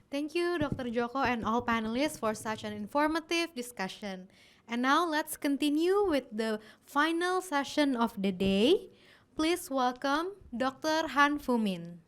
Thank you, Dr. Joko and all panelists for such an informative discussion. And now let's continue with the final session of the day. Please welcome Dr. Han Fumin.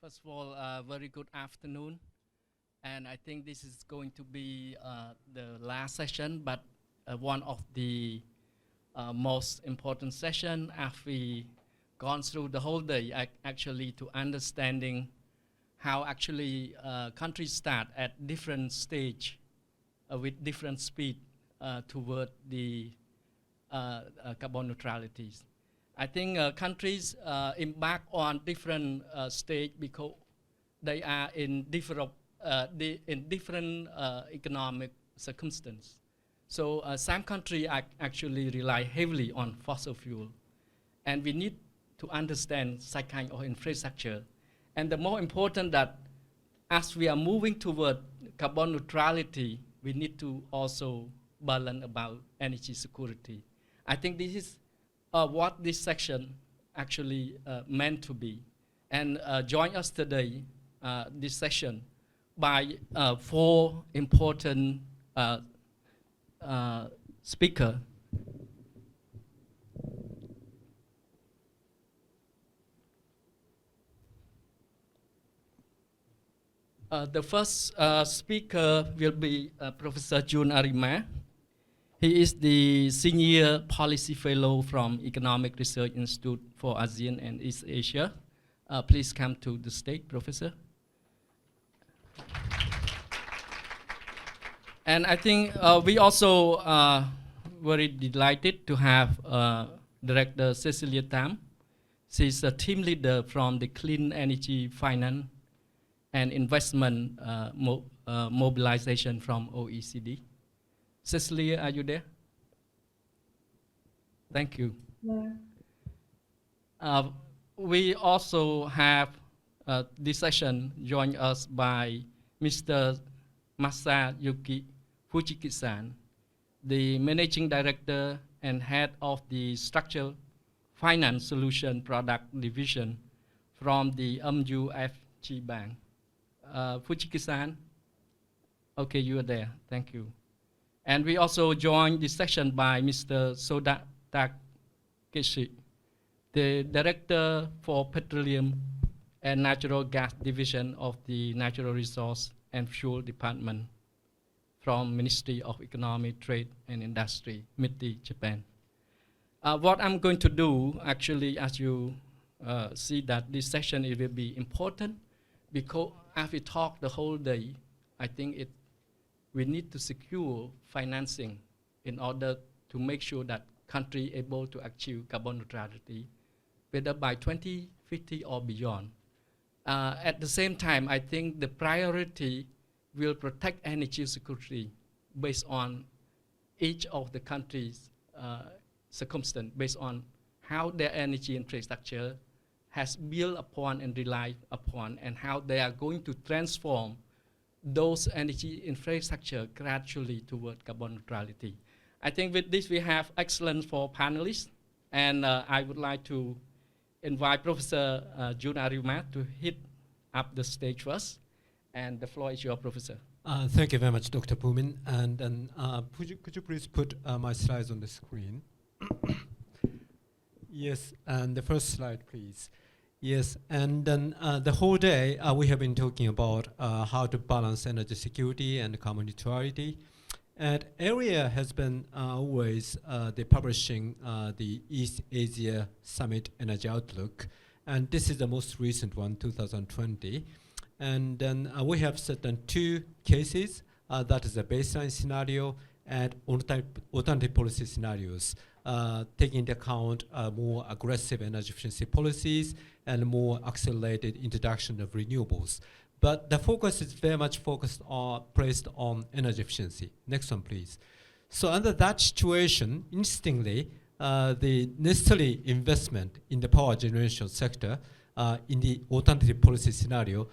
First of all, very good afternoon. And I think this is going to be the last session, but one of the most important session after we gone through the whole day, actually to understanding how actually countries start at different stage with different speed toward the carbon neutrality. I think countries embark on different stage because they are in different economic circumstances. So some countries actually rely heavily on fossil fuel, and we need to understand such kind of infrastructure. And the more important that as we are moving toward carbon neutrality, we need to also balance about energy security. I think this is what this section actually meant to be. And join us today, this session, by 4 important speakers. The first speaker will be Professor Jun Arima. He is the Senior Policy Fellow from Economic Research Institute for ASEAN and East Asia. Please come to the stage, Professor. And I think we also very delighted to have Director Cecilia Tam. She's a team leader from the Clean Energy Finance and Investment Mobilization from OECD. Cecilia, are you there? Thank you. Yeah. We also have this session joined us by Mr. Masayuki Fujiki-san, the Managing Director and Head of the Structured Finance Solution Product Division from the MUFG Bank. Fujiki-san, okay, you are there, thank you. And we also joined this session by Mr. Soda Takeshi, the Director for Petroleum and Natural Gas Division of the Natural Resource and Fuel Department from Ministry of Economy, Trade and Industry, MITI, Japan. What I'm going to do, actually, as you see that this session, it will be important because as we talk the whole day, I think we need to secure financing in order to make sure that country able to achieve carbon neutrality, whether by 2050 or beyond. At the same time, I think the priority will protect energy security based on each of the countries' circumstance, based on how their energy infrastructure has built upon and relied upon, and how they are going to transform those energy infrastructure gradually toward carbon neutrality. I think with this we have excellent 4 panelists, and I would like to invite Professor Jun Arima to hit up the stage first, and the floor is yours, Professor. Thank you very much, Dr. Pumin. And then could you please put my slides on the screen? Yes, and the first slide, please. Yes, and then the whole day we have been talking about how to balance energy security and carbon neutrality. And ERIA has been always publishing the East Asia Summit Energy Outlook. And this is the most recent one, 2020. And then we have set on 2 cases. That is a baseline scenario and alternative policy scenarios, taking into account more aggressive energy efficiency policies and more accelerated introduction of renewables. But the focus is very much placed on energy efficiency. Next one, please. So under that situation, interestingly, the necessary investment in the power generation sector in the alternative policy scenario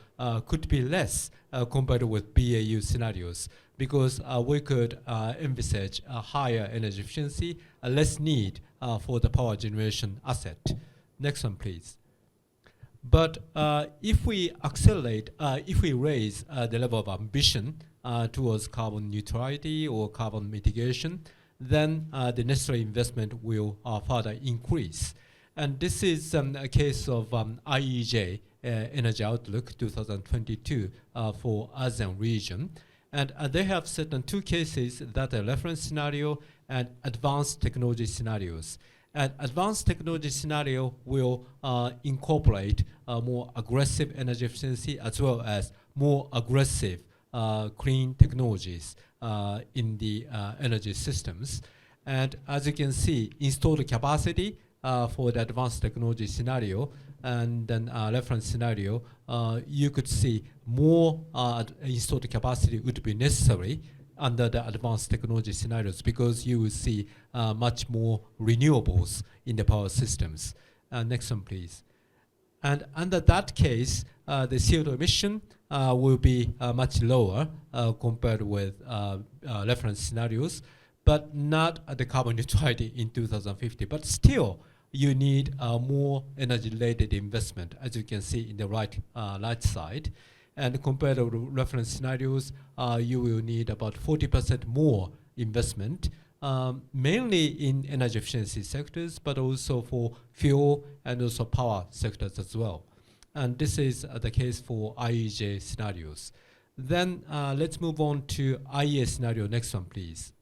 could be less compared with BAU scenarios, because we could envisage a higher energy efficiency, less need for the power generation asset. Next one, please. But if we accelerate, if we raise the level of ambition towards carbon neutrality or carbon mitigation, then the necessary investment will further increase. And this is a case of IEJ Energy Outlook 2022 for ASEAN region. And they have set on two cases that are reference scenario and advanced technology scenarios. And advanced technology scenario will incorporate more aggressive energy efficiency as well as more aggressive clean technologies in the energy systems. And as you can see, installed capacity for the advanced technology scenario and then reference scenario, you could see more installed capacity would be necessary under the advanced technology scenarios, because you will see much more renewables in the power systems. Next one, please. And under that case, the CO2 emission will be much lower compared with reference scenarios, but not the carbon neutrality in 2050. But still, you need more energy-related investment, as you can see in the right side. And compared to reference scenarios, you will need about 40% more investment, mainly in energy efficiency sectors, but also for fuel and also power sectors as well. And this is the case for IEJ scenarios. Then let's move on to IEA scenario. Next one, please.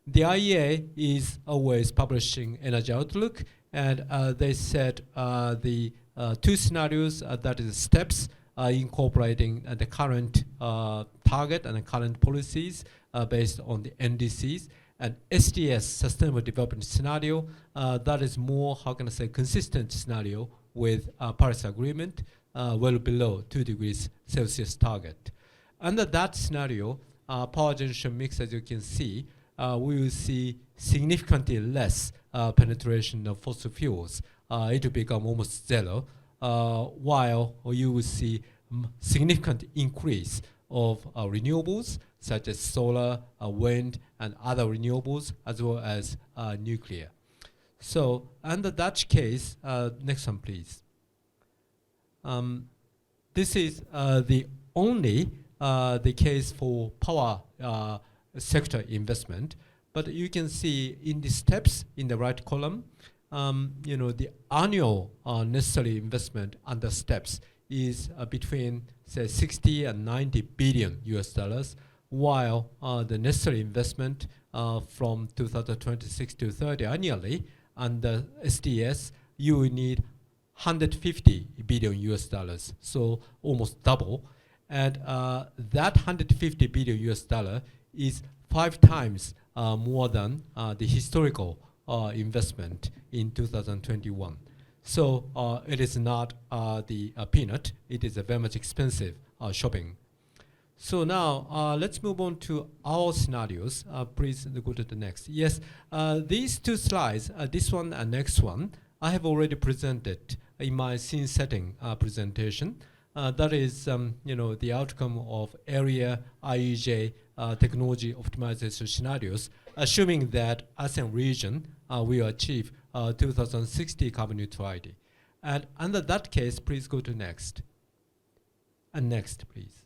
The IEA is always publishing Energy Outlook, and they said the two scenarios, that is steps, incorporating the current target and the current policies based on the NDCs, and SDS, Sustainable Development Scenario, that is more, how can I say, consistent scenario with Paris Agreement, well below 2 degrees Celsius target. Under that scenario, power generation mix, as you can see, we will see significantly less penetration of fossil fuels. It will become almost zero, while you will see significant increase of renewables, such as solar, wind, and other renewables, as well as nuclear. So under that case, next one, please. This is the only the case for power sector investment, but you can see in the steps in the right column, the annual necessary investment under steps is between, say, 60 and 90 billion US dollars, while the necessary investment from 2026 to 30 annually under SDS, you will need 150 billion US dollars, so almost double. And that 150 billion US dollar is 5 times more than the historical investment in 2021. So it is not the peanut, it is a very much expensive shopping. So now let's move on to our scenarios. Please go to the next. Yes, these two slides, this one and next one, I have already presented in my scene setting presentation. That is, the outcome of ERIA IEJ technology optimization scenarios, assuming that ASEAN region will achieve 2060 carbon neutrality. And under that case, please go to next. And next, please.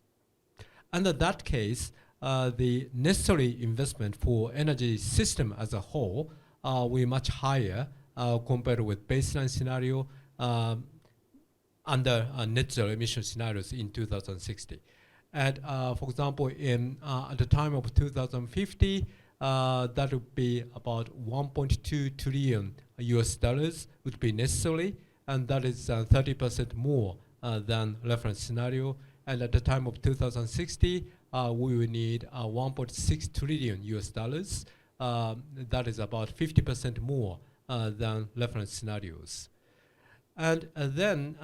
Under that case, the necessary investment for energy system as a whole will be much higher compared with baseline scenario under net zero emission scenarios in 2060. And for example, at the time of 2050, that would be about 1.2 trillion US dollars would be necessary, and that is 30% more than reference scenario. And at the time of 2060, we will need 1.6 trillion US dollars. That is about 50% more than reference scenarios. And then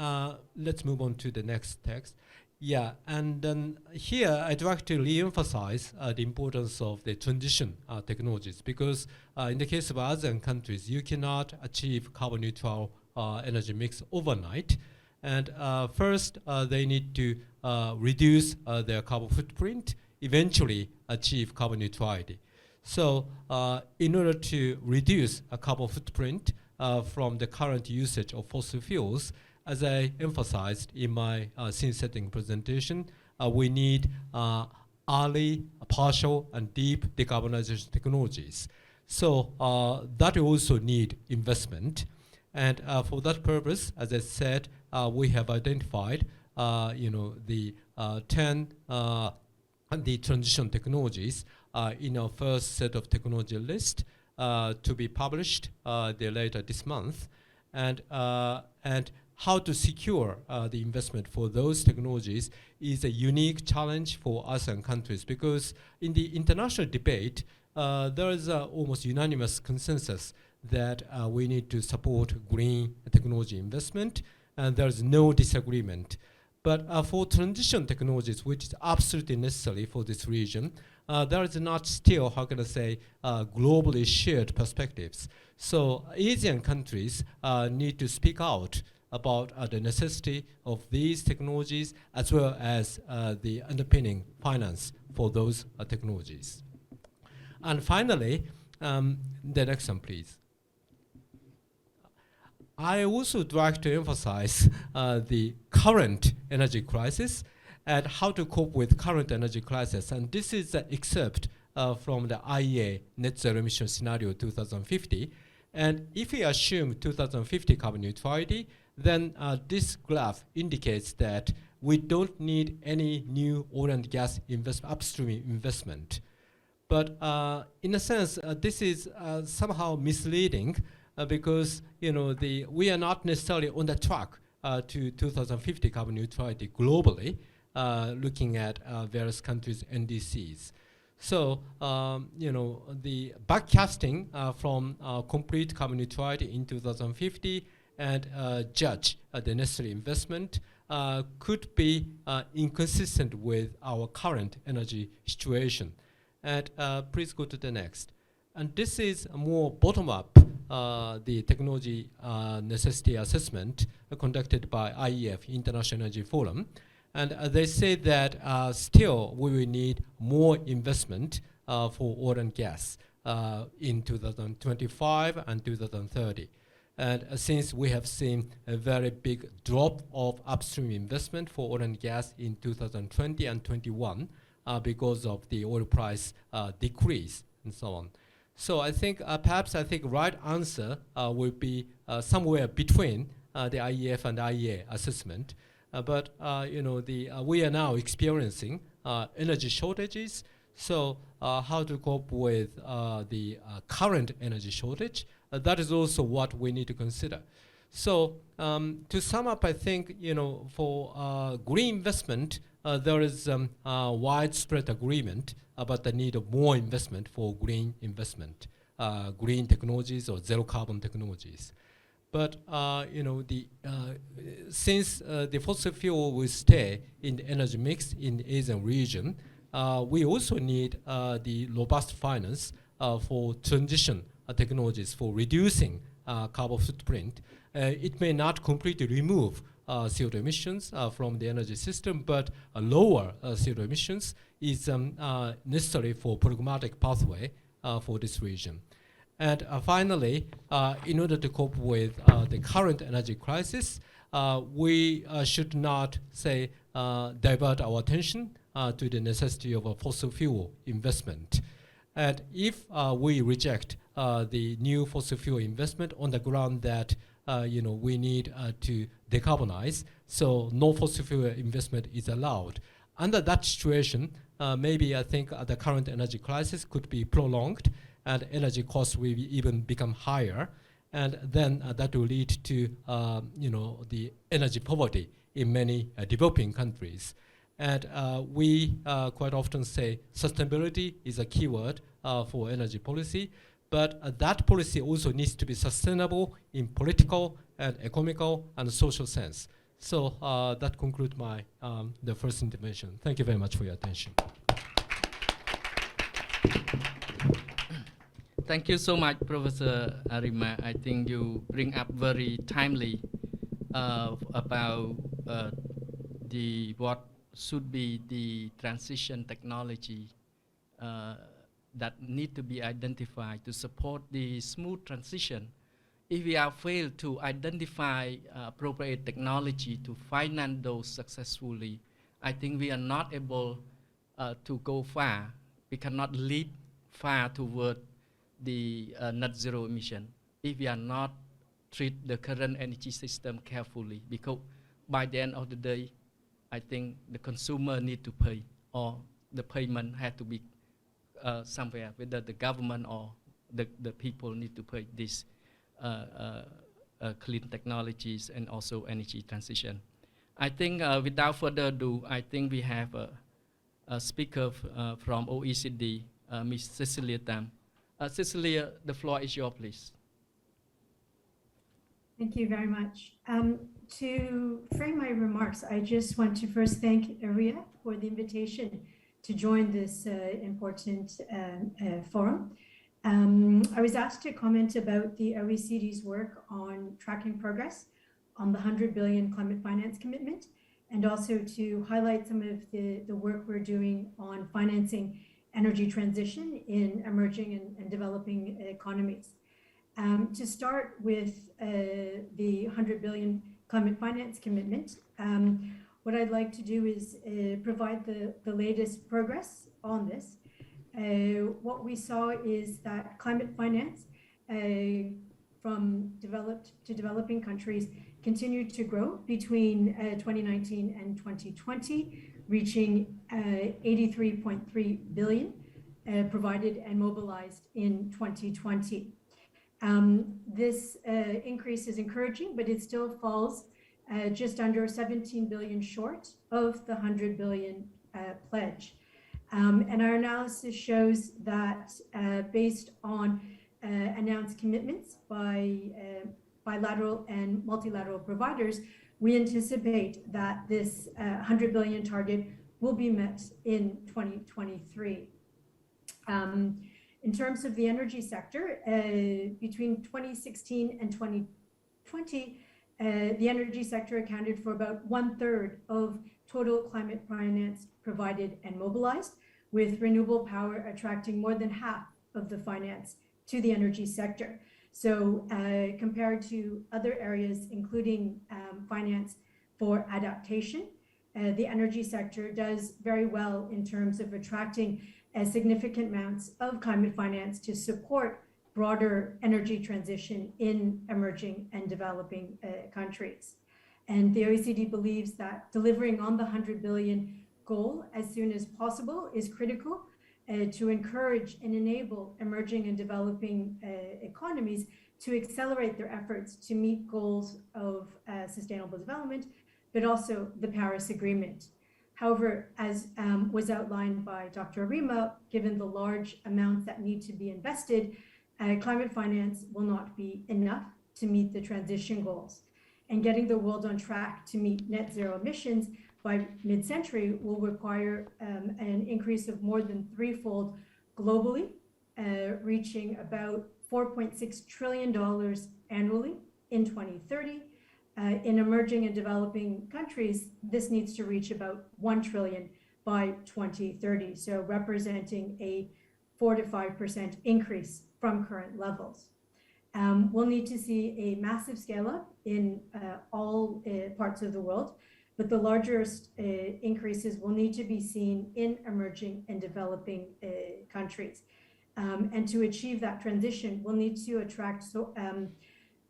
let's move on to the next text. Yeah, and then here I'd like to re-emphasize the importance of the transition technologies, because in the case of ASEAN countries, you cannot achieve carbon neutral energy mix overnight. And first, they need to reduce their carbon footprint, eventually achieve carbon neutrality. So in order to reduce a carbon footprint from the current usage of fossil fuels, as I emphasized in my scene setting presentation, we need early, partial, and deep decarbonization technologies. So that also need investment. And for that purpose, as I said, we have identified the 10 the transition technologies in our first set of technology list to be published later this month. And how to secure the investment for those technologies is a unique challenge for ASEAN countries, because in the international debate, there is almost unanimous consensus that we need to support green technology investment, and there is no disagreement. But for transition technologies, which is absolutely necessary for this region, there is not still, how can I say, globally shared perspectives. So Asian countries need to speak out about the necessity of these technologies, as well as the underpinning finance for those technologies. And finally, the next one, please. I also would like to emphasize the current energy crisis and how to cope with current energy crisis. And this is an excerpt from the IEA Net Zero Emission Scenario 2050. And if we assume 2050 carbon neutrality, then this graph indicates that we don't need any new oil and gas upstream investment. But in a sense, this is somehow misleading because we are not necessarily on the track to 2050 carbon neutrality globally, looking at various countries' NDCs. So the backcasting from complete carbon neutrality in 2050 and judge the necessary investment could be inconsistent with our current energy situation. And please go to the next. And this is a more bottom-up the technology necessity assessment conducted by IEF, International Energy Forum. And they say that still we will need more investment for oil and gas in 2025 and 2030. And since we have seen a very big drop of upstream investment for oil and gas in 2020 and 21 because of the oil price decrease and so on. So I think perhaps right answer will be somewhere between the IEF and IEA assessment. But we are now experiencing energy shortages. So how to cope with the current energy shortage? That is also what we need to consider. So to sum up, I think for green investment, there is widespread agreement about the need of more investment for green investment, green technologies or zero carbon technologies. But since the fossil fuel will stay in the energy mix in the Asian region, we also need the robust finance for transition technologies for reducing carbon footprint. It may not completely remove CO2 emissions from the energy system, but lower CO2 emissions is necessary for pragmatic pathway for this region. And finally, in order to cope with the current energy crisis, we should not, say, divert our attention to the necessity of a fossil fuel investment. And if we reject the new fossil fuel investment on the ground that we need to decarbonize, so no fossil fuel investment is allowed. Under that situation, maybe I think the current energy crisis could be prolonged, and energy costs will even become higher, and then that will lead to the energy poverty in many developing countries. And we quite often say sustainability is a keyword for energy policy, but that policy also needs to be sustainable in political and economical and social sense. So that concludes my the first intervention. Thank you very much for your attention. Thank you so much, Professor Arima. I think you bring up very timely about what should be the transition technology that need to be identified to support the smooth transition. If we have failed to identify appropriate technology to finance those successfully, I think we are not able to go far. We cannot lead far toward the net zero emission if we are not treat the current energy system carefully, because by the end of the day, I think the consumer need to pay, or the payment had to be somewhere, whether the government or the people need to pay this clean technologies and also energy transition. I think without further ado, I think we have a speaker from OECD, Ms. Cecilia Tam. Cecilia, the floor is yours, please. Thank you very much. To frame my remarks, I just want to first thank ERIA for the invitation to join this important forum. I was asked to comment about the OECD's work on tracking progress on the 100 billion climate finance commitment, and also to highlight some of the work we're doing on financing energy transition in emerging and developing economies. To start with the 100 billion climate finance commitment, what I'd like to do is provide the latest progress on this. What we saw is that climate finance from developed to developing countries continued to grow between 2019 and 2020, reaching 83.3 billion provided and mobilized in 2020. This increase is encouraging, but it still falls just under 17 billion short of the 100 billion pledge. And our analysis shows that based on announced commitments by bilateral and multilateral providers, we anticipate that this 100 billion target will be met in 2023. In terms of the energy sector, between 2016 and 2020, the energy sector accounted for about 1/3 of total climate finance provided and mobilized, with renewable power attracting more than half of the finance to the energy sector. So compared to other areas, including finance for adaptation, the energy sector does very well in terms of attracting significant amounts of climate finance to support broader energy transition in emerging and developing countries. And the OECD believes that delivering on the 100 billion goal as soon as possible is critical to encourage and enable emerging and developing economies to accelerate their efforts to meet goals of sustainable development, but also the Paris Agreement. However, as was outlined by Dr. Arima, given the large amounts that need to be invested, climate finance will not be enough to meet the transition goals. And getting the world on track to meet net zero emissions by mid-century will require an increase of more than threefold globally, reaching about $4.6 trillion annually in 2030. In emerging and developing countries, this needs to reach about 1 trillion by 2030, so representing a 4 to 5% increase from current levels. We'll need to see a massive scale up in all parts of the world, but the largest increases will need to be seen in emerging and developing countries. And to achieve that transition, we'll need to attract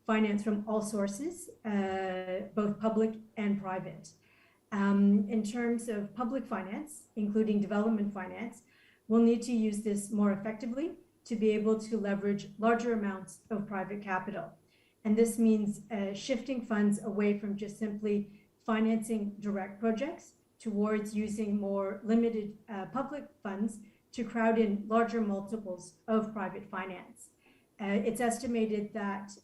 finance from all sources, both public and private. In terms of public finance, including development finance, we'll need to use this more effectively to be able to leverage larger amounts of private capital. And this means shifting funds away from just simply financing direct projects towards using more limited public funds to crowd in larger multiples of private finance. It's estimated that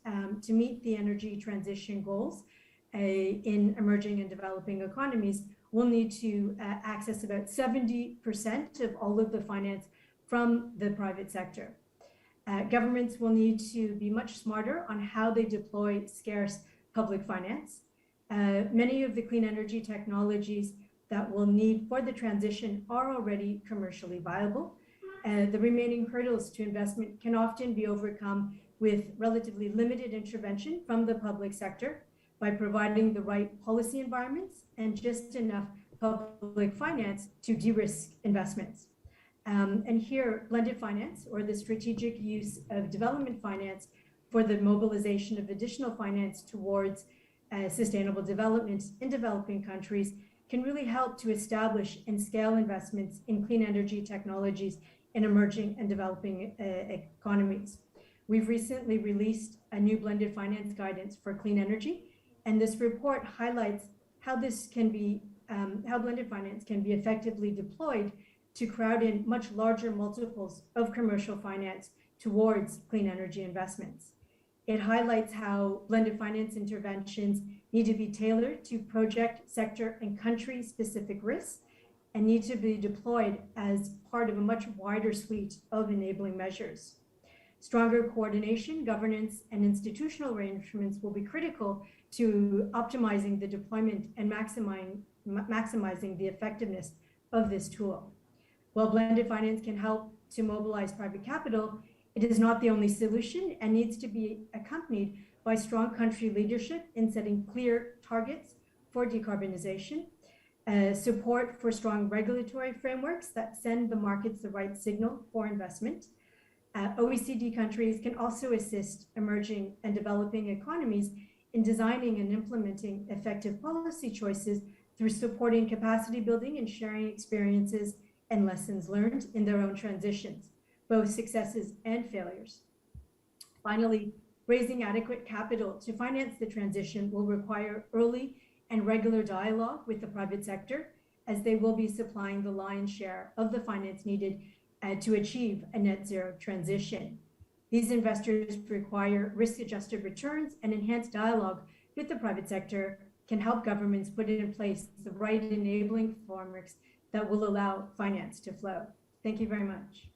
to meet the energy transition goals in emerging and developing economies, we'll need to access about 70% of all of the finance from the private sector. Governments will need to be much smarter on how they deploy scarce public finance. Many of the clean energy technologies that we'll need for the transition are already commercially viable. The remaining hurdles to investment can often be overcome with relatively limited intervention from the public sector by providing the right policy environments and just enough public finance to de-risk investments. And here, blended finance, or the strategic use of development finance for the mobilization of additional finance towards sustainable development in developing countries, can really help to establish and scale investments in clean energy technologies in emerging and developing economies. We've recently released a new blended finance guidance for clean energy, and this report highlights how blended finance can be effectively deployed to crowd in much larger multiples of commercial finance towards clean energy investments. It highlights how blended finance interventions need to be tailored to project, sector, and country-specific risks, and need to be deployed as part of a much wider suite of enabling measures. Stronger coordination, governance, and institutional arrangements will be critical to optimizing the deployment and maximizing the effectiveness of this tool. While blended finance can help to mobilize private capital, it is not the only solution and needs to be accompanied by strong country leadership in setting clear targets for decarbonization, support for strong regulatory frameworks that send the markets the right signal for investment. OECD countries can also assist emerging and developing economies in designing and implementing effective policy choices through supporting capacity building and sharing experiences and lessons learned in their own transitions, both successes and failures. Finally, raising adequate capital to finance the transition will require early and regular dialogue with the private sector, as they will be supplying the lion's share of the finance needed to achieve a net zero transition. These investors require risk-adjusted returns, and enhanced dialogue with the private sector can help governments put in place the right enabling frameworks that will allow finance to flow. Thank you very much.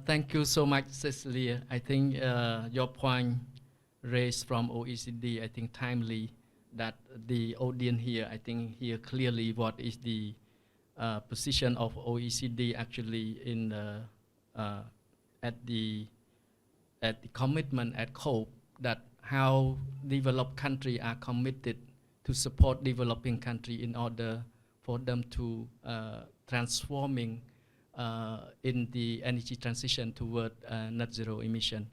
Thank you so much, Cecilia. I think your point raised from OECD, I think timely, that the audience here, I think here clearly what is the position of OECD actually in at the commitment at COPE, that how developed countries are committed to support developing countries in order for them to transforming in the energy transition toward net zero emission.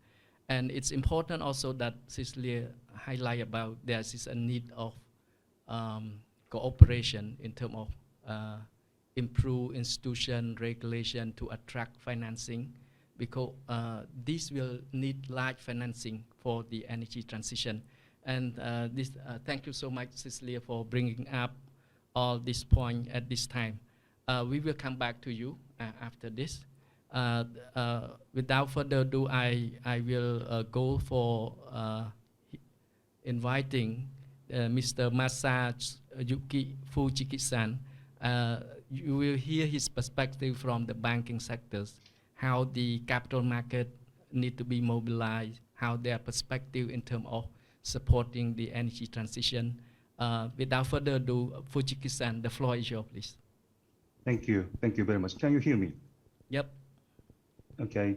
And it's important also that Cecilia highlight about there is a need of cooperation in terms of improve institution regulation to attract financing, because this will need large financing for the energy transition. And thank you so much, Cecilia, for bringing up all this point at this time. We will come back to you after this. Without further ado, I will go for inviting Mr. Masayuki Fujiki-san. You will hear his perspective from the banking sectors, how the capital market need to be mobilized, how their perspective in terms of supporting the energy transition. Without further ado, Fujiki-san, the floor is yours, please. Thank you. Thank you very much. Can you hear me? Yep. Okay.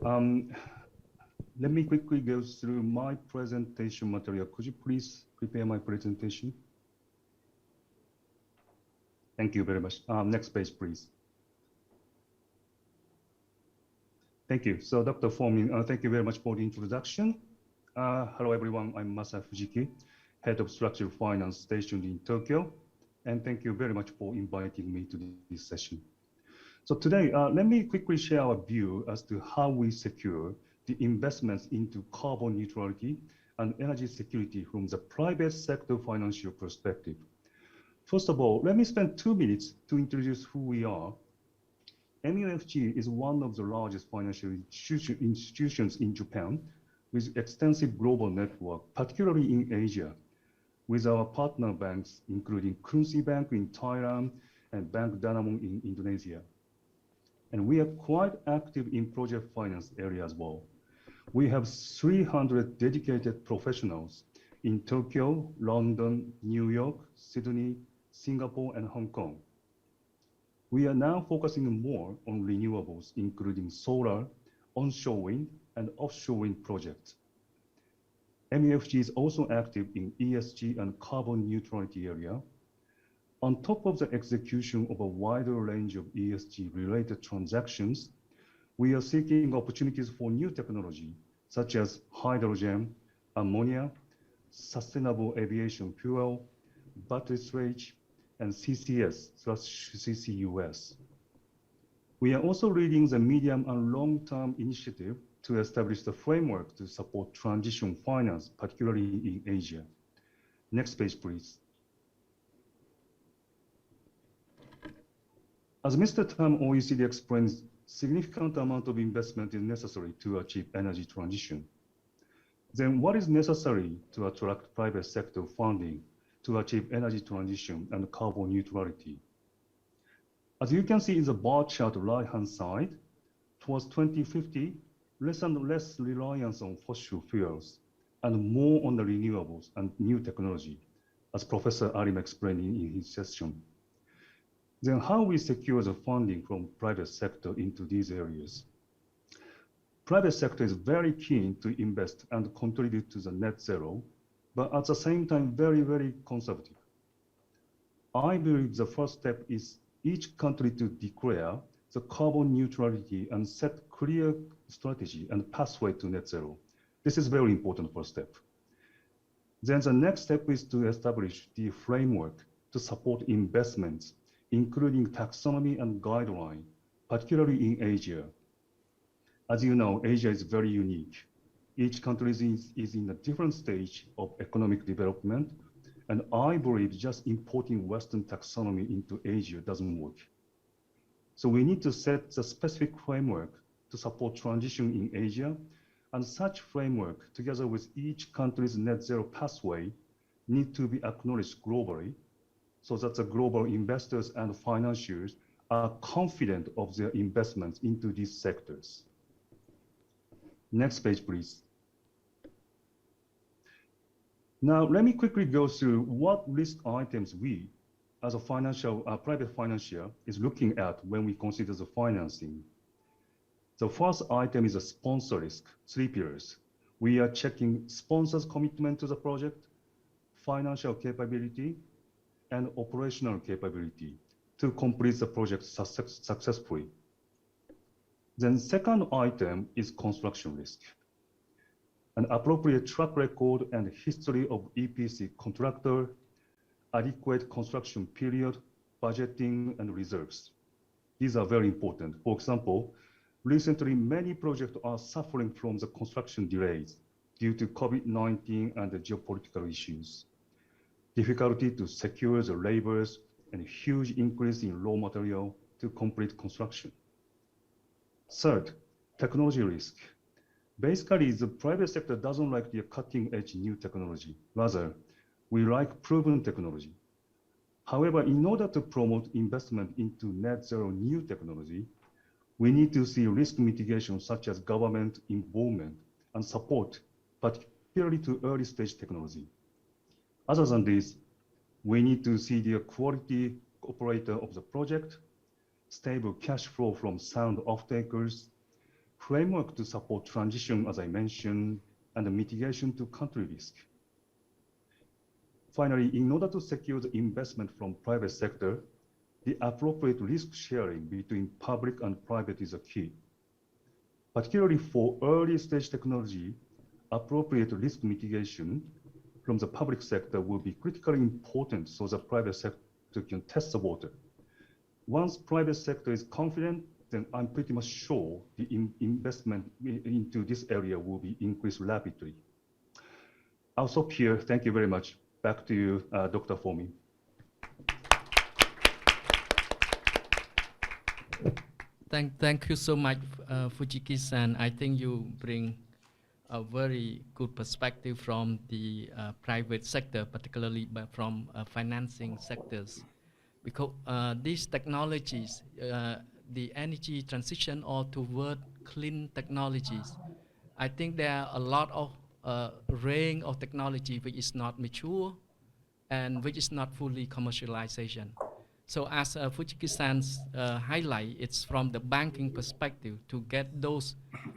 Let me quickly go through my presentation material. Could you please prepare my presentation? Thank you very much. Next page, please. Thank you. So Dr. Forming, thank you very much for the introduction. Hello, everyone. I'm Masa Fujiki, Head of Structural Finance stationed in Tokyo. And thank you very much for inviting me to this session. So today, let me quickly share our view as to how we secure the investments into carbon neutrality and energy security from the private sector financial perspective. First of all, let me spend 2 minutes to introduce who we are. MUFG is one of the largest financial institutions in Japan, with extensive global network, particularly in Asia, with our partner banks, including Krungsri Bank in Thailand and Bank Danamon in Indonesia. And we are quite active in project finance area as well. We have 300 dedicated professionals in Tokyo, London, New York, Sydney, Singapore, and Hong Kong. We are now focusing more on renewables, including solar, onshore wind, and offshore wind projects. MUFG is also active in ESG and carbon neutrality area. On top of the execution of a wider range of ESG-related transactions, we are seeking opportunities for new technology, such as hydrogen, ammonia, sustainable aviation fuel, battery storage, and CCS/CCUS. We are also leading the medium and long-term initiative to establish the framework to support transition finance, particularly in Asia. Next page, please. As Mr. Tam, OECD explains, significant amount of investment is necessary to achieve energy transition. Then what is necessary to attract private sector funding to achieve energy transition and carbon neutrality? As you can see in the bar chart right-hand side, towards 2050, less and less reliance on fossil fuels and more on the renewables and new technology, as Professor Arim explained in his session. Then how we secure the funding from private sector into these areas? Private sector is very keen to invest and contribute to the net zero, but at the same time, very, very conservative. I believe the first step is each country to declare the carbon neutrality and set clear strategy and pathway to net zero. This is very important first step. Then the next step is to establish the framework to support investments, including taxonomy and guideline, particularly in Asia. As you know, Asia is very unique. Each country is in a different stage of economic development, and I believe just importing Western taxonomy into Asia doesn't work. So we need to set the specific framework to support transition in Asia, and such framework, together with each country's net zero pathway, need to be acknowledged globally, so that the global investors and financiers are confident of their investments into these sectors. Next page, please. Now, let me quickly go through what risk items we, as a private financier, is looking at when we consider the financing. The first item is a sponsor risk, 3 pillars. We are checking sponsors' commitment to the project, financial capability, and operational capability to complete the project successfully. Then second item is construction risk. An appropriate track record and history of EPC contractor, adequate construction period, budgeting, and reserves. These are very important. For example, recently many projects are suffering from the construction delays due to COVID-19 and the geopolitical issues. Difficulty to secure the laborers and huge increase in raw material to complete construction. Third, technology risk. Basically, the private sector doesn't like the cutting-edge new technology. Rather, we like proven technology. However, in order to promote investment into net zero new technology, we need to see risk mitigation such as government involvement and support, particularly to early stage technology. Other than this, we need to see the quality operator of the project, stable cash flow from sound off-takers, framework to support transition, as I mentioned, and the mitigation to country risk. Finally, in order to secure the investment from private sector, the appropriate risk sharing between public and private is a key. Particularly for early stage technology, appropriate risk mitigation from the public sector will be critically important so the private sector can test the water. Once private sector is confident, then I'm pretty much sure the investment into this area will be increased rapidly. I'll stop here. Thank you very much. Back to you, Dr. Fomi. Thank you so much, Fujiki-san. I think you bring a very good perspective from the private sector, particularly from financing sectors, because these technologies, the energy transition or toward clean technologies, I think there are a lot of range of technology which is not mature and which is not fully commercialization. So as Fujikisan's highlight, it's from the banking perspective to get those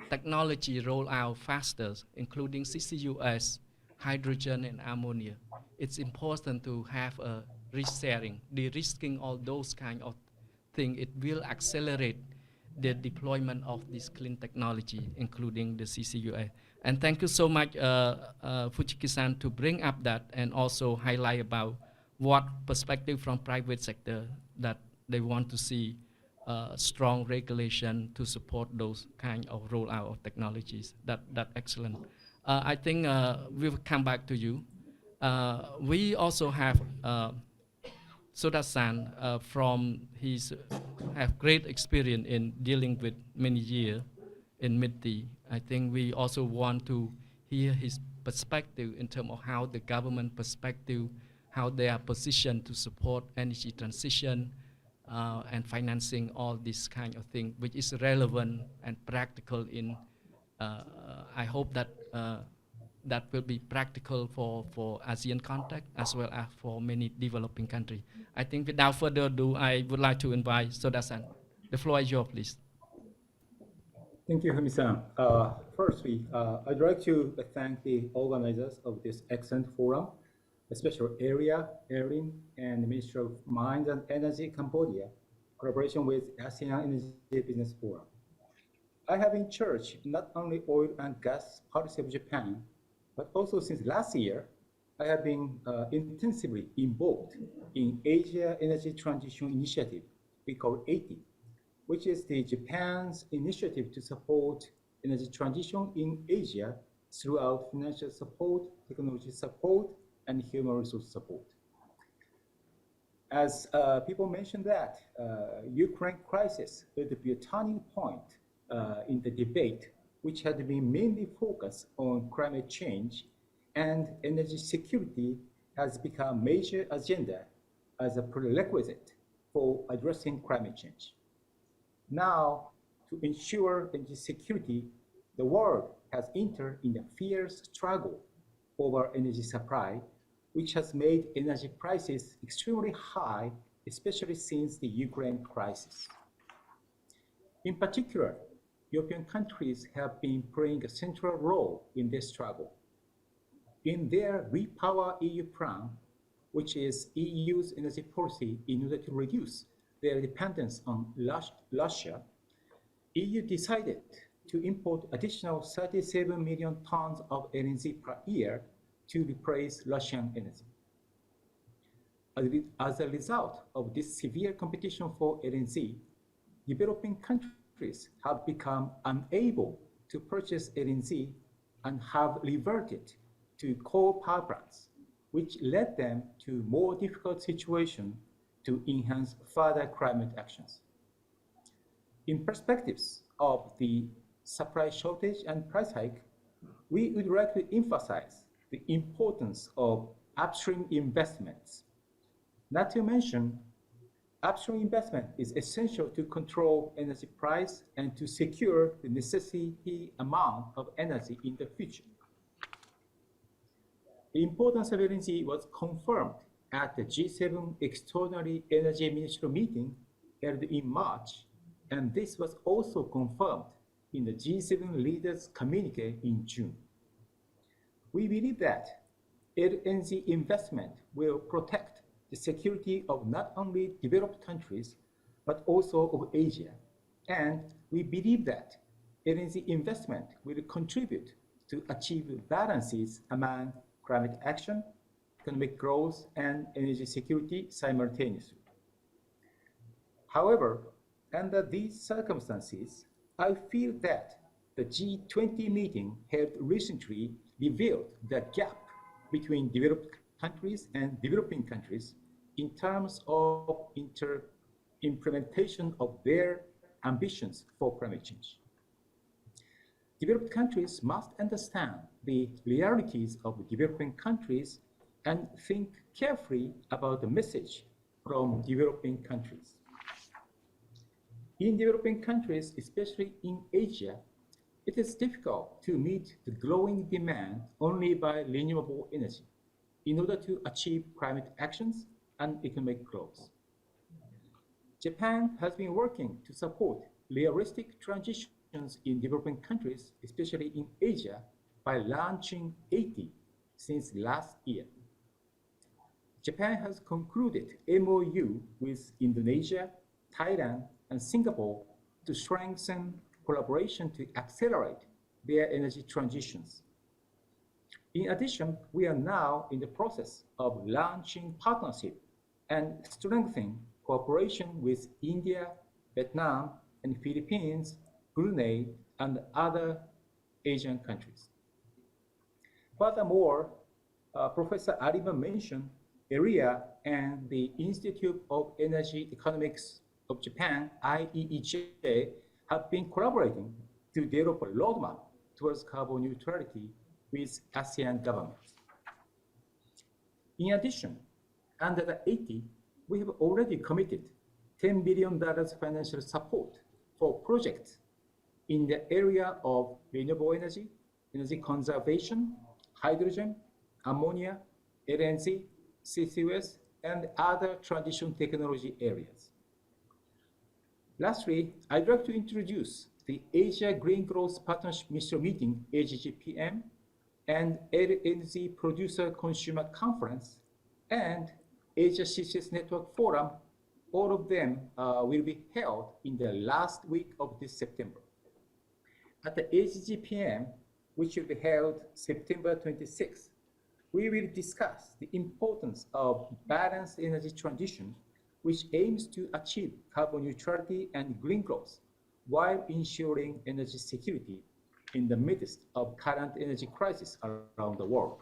technology roll out faster, including CCUS, hydrogen and ammonia. It's important to have a risk sharing, de-risking all those kind of things. It will accelerate the deployment of this clean technology, including the CCUS. And thank you so much, Fujiki-san, to bring up that and also highlight about what perspective from private sector that they want to see strong regulation to support those kind of rollout of technologies. That excellent. I think we will come back to you. We also have Soda-san from his have great experience in dealing with many years in MIDI. I think we also want to hear his perspective in terms of how the government perspective, how they are positioned to support energy transition and financing all this kind of thing, which is relevant and practical in, I hope that that will be practical for ASEAN context as well as for many developing countries. I think without further ado, I would like to invite Soda-san. The floor is yours, please. Thank you, Humi-san. Firstly, I'd like to thank the organizers of this excellent forum, especially ERIA, ERIN, and the Ministry of Mines and Energy, Cambodia, collaboration with ASEAN Energy Business Forum. I have in charge not only oil and gas policy of Japan, but also since last year, I have been intensively involved in Asia Energy Transition Initiative, we call ATI, which is the Japan's initiative to support energy transition in Asia throughout financial support, technology support, and human resource support. As people mentioned that Ukraine crisis will be a turning point in the debate, which had been mainly focused on climate change, and energy security has become a major agenda as a prerequisite for addressing climate change. Now, to ensure energy security, the world has entered in a fierce struggle over energy supply, which has made energy prices extremely high, especially since the Ukraine crisis. In particular, European countries have been playing a central role in this struggle. In their Repower EU plan, which is EU's energy policy in order to reduce their dependence on Russia, EU decided to import additional 37 million tons of LNG per year to replace Russian energy. As a result of this severe competition for LNG, developing countries have become unable to purchase LNG and have reverted to coal power plants, which led them to more difficult situation to enhance further climate actions. In perspectives of the supply shortage and price hike, we would like to emphasize the importance of upstream investments. Not to mention, upstream investment is essential to control energy price and to secure the necessary amount of energy in the future. The importance of LNG was confirmed at the G7 Extraordinary Energy Ministerial Meeting held in March, and this was also confirmed in the G7 Leaders Communique in June. We believe that LNG investment will protect the security of not only developed countries, but also of Asia. And we believe that LNG investment will contribute to achieve balances among climate action, economic growth, and energy security simultaneously. However, under these circumstances, I feel that the G20 meeting held recently revealed the gap between developed countries and developing countries in terms of implementation of their ambitions for climate change. Developed countries must understand the realities of developing countries and think carefully about the message from developing countries. In developing countries, especially in Asia, It is difficult to meet the growing demand only by renewable energy in order to achieve climate actions and economic growth. Japan has been working to support realistic transitions in developing countries, especially in Asia, by launching 80 since last year. Japan has concluded MOU with Indonesia, Thailand, and Singapore to strengthen collaboration to accelerate their energy transitions. In addition, we are now in the process of launching partnership and strengthening cooperation with India, Vietnam, and Philippines, Brunei, and other Asian countries. Furthermore, Professor Arima mentioned ERIA and the Institute of Energy Economics of Japan, IEEJ, have been collaborating to develop a roadmap towards carbon neutrality with ASEAN governments. In addition, under the 80, we have already committed $10 billion financial support for projects in the area of renewable energy, energy conservation, hydrogen, ammonia, LNG, CCUS, and other transition technology areas. Lastly, I'd like to introduce the Asia Green Growth Partnership Minister Meeting, AGGPM, and LNG Producer Consumer Conference, and Asia CCS Network Forum. All of them will be held in the last week of this September. At the AGGPM, which will be held September 26th, we will discuss the importance of balanced energy transition, which aims to achieve carbon neutrality and green growth while ensuring energy security in the midst of current energy crisis around the world.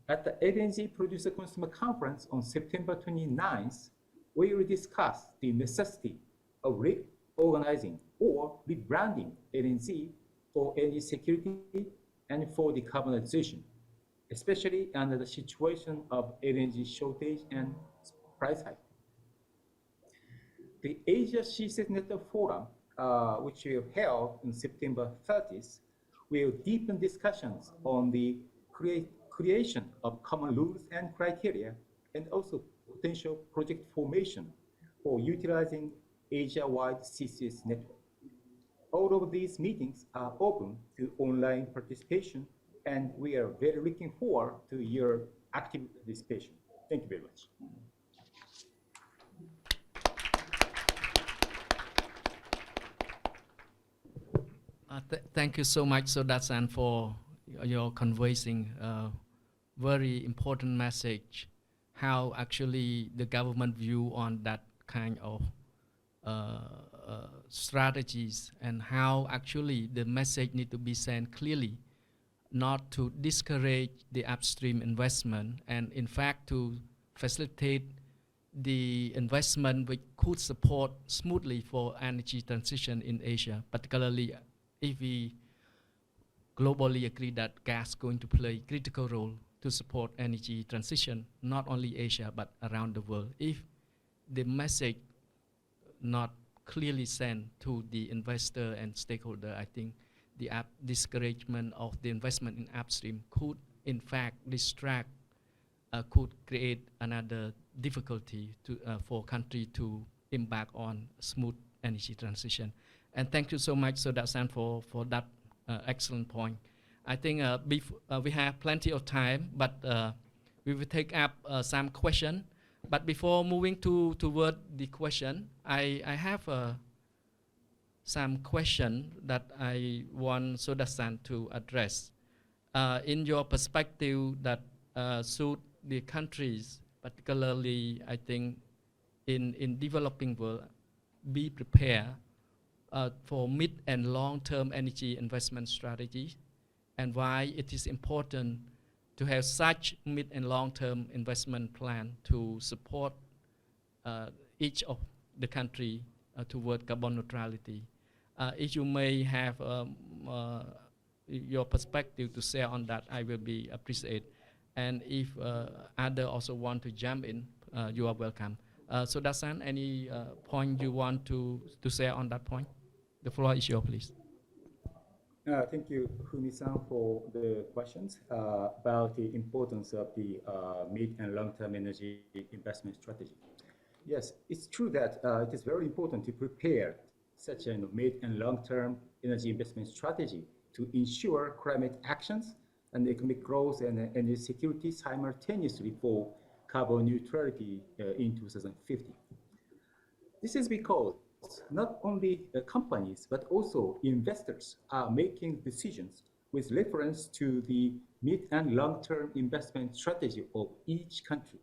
At the LNG Producer Consumer Conference on September 29th, we will discuss the necessity of reorganizing or rebranding LNG for energy security and for decarbonization, especially under the situation of LNG shortage and price hike. The Asia CCS Network Forum, which we have held on September 30th, will deepen discussions on the creation of common rules and criteria, and also potential project formation for utilizing Asia-wide CCS network. All of these meetings are open to online participation, and we are very looking forward to your active participation. Thank you very much. Thank you so much, Soda-san, for your conveying very important message, how actually the government view on that kind of strategies, and how actually the message need to be sent clearly, not to discourage the upstream investment, and in fact to facilitate the investment which could support smoothly for energy transition in Asia, particularly if we globally agree that gas is going to play a critical role to support energy transition, not only Asia, but around the world. If the message not clearly sent to the investor and stakeholder, I think the discouragement of the investment in upstream could in fact distract, could create another difficulty to, for country to embark on smooth energy transition. And thank you so much, Soda-san, for that excellent point. I think we have plenty of time, but we will take up some question. But before moving toward the question, I have some question that I want Soda-san to address. In your perspective, that should the countries, particularly I think in developing world, be prepared for mid and long-term energy investment strategy, and why it is important to have such mid and long-term investment plan to support each of the country toward carbon neutrality. If you may have your perspective to share on that, I will be appreciated. And if other also want to jump in, you are welcome. So Dasan, any point you want to share on that point? The floor is yours, please. Thank you, Fumi-san, for the questions about the importance of the mid and long-term energy investment strategy. Yes, it's true that it is very important to prepare such a mid and long-term energy investment strategy to ensure climate actions and economic growth and energy security simultaneously for carbon neutrality in 2050. This is because not only companies but also investors are making decisions with reference to the mid and long-term investment strategy of each country.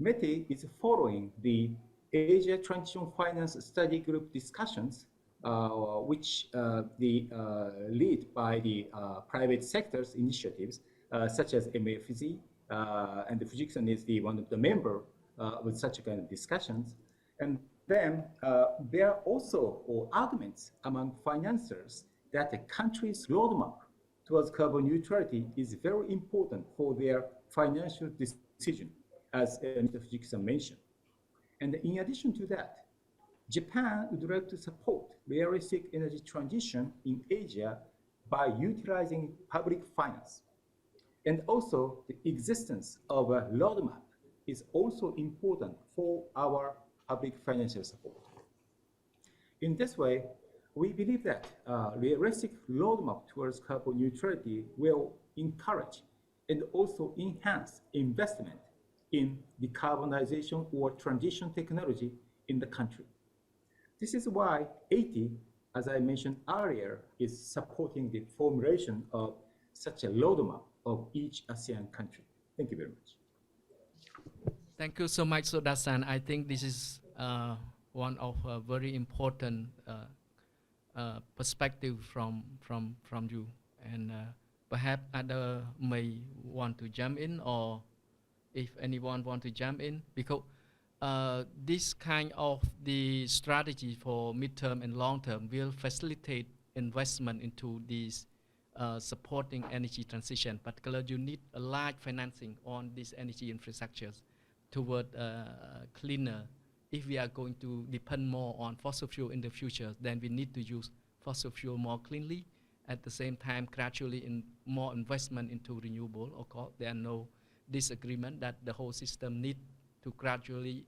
METI is following the Asia Transition Finance Study Group discussions, which lead by the private sector's initiatives, such as MFZ, and Fujitsu is one of the member with such kind of discussions. And then there are also arguments among financiers that a country's roadmap towards carbon neutrality is very important for their financial decision, as Mr. Fujitsu mentioned. And in addition to that, Japan would like to support realistic energy transition in Asia by utilizing public finance. And also, the existence of a roadmap is also important for our public financial support. In this way, we believe that realistic roadmap towards carbon neutrality will encourage and also enhance investment in decarbonisation or transition technology in the country. This is why 80, as I mentioned earlier, is supporting the formulation of such a roadmap of each ASEAN country. Thank you very much. Thank you so much, Soda-san. I think this is one of very important perspective from you, and perhaps other may want to jump in, or if anyone want to jump in, because this kind of the strategy for midterm and long term will facilitate investment into these supporting energy transition. Particularly, you need a large financing on these energy infrastructures toward cleaner. If we are going to depend more on fossil fuel in the future, then we need to use fossil fuel more cleanly. At the same time, gradually in more investment into renewable. Of course, there are no disagreement that the whole system need to gradually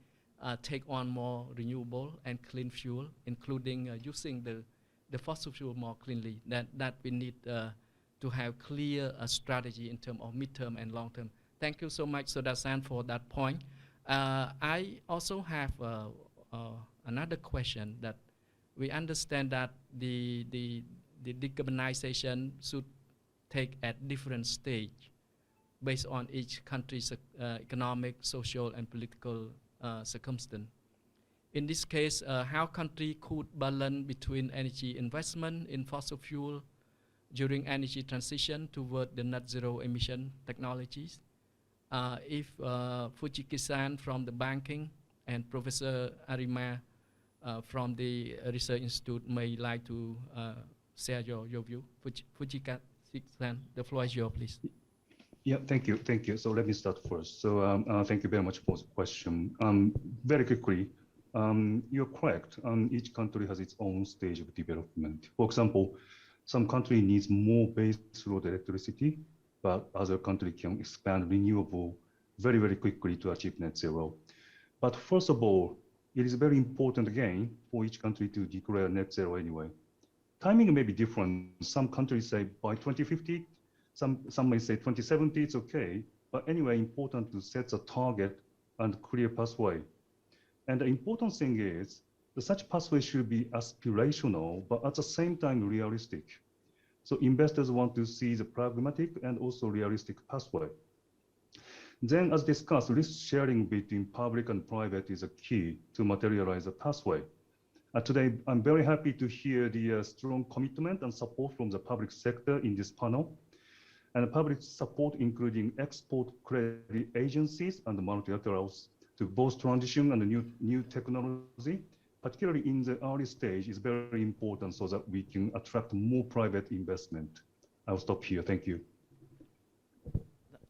take on more renewable and clean fuel, including using the fossil fuel more cleanly. That we need to have clear strategy in terms of midterm and long term. Thank you so much, Soda-san, for that point. I also have another question, that we understand that the decarbonization should take at different stage based on each country's economic, social, and political circumstance. In this case, how country could balance between energy investment in fossil fuel during energy transition toward the net zero emission technologies? If Fujiki-san from the banking and Professor Arima from the Research Institute may like to share your view. Fujiki-san, the floor is yours, please. Yeah, thank you. So let me start first. So thank you very much for the question. Very quickly, you're correct. Each country has its own stage of development. For example, some country needs more base load electricity, but other country can expand renewable very, very quickly to achieve net zero. But first of all, it is very important again for each country to declare net zero anyway. Timing may be different. Some countries say by 2050, some may say 2070, it's okay. But anyway, important to set a target and clear pathway. And the important thing is that such pathway should be aspirational, but at the same time realistic. So investors want to see the pragmatic and also realistic pathway. Then, as discussed, risk sharing between public and private is a key to materialize a pathway. Today, I'm very happy to hear the strong commitment and support from the public sector in this panel. And public support, including export credit agencies and multilaterals, to both transition and new technology, particularly in the early stage, is very important so that we can attract more private investment. I'll stop here. Thank you.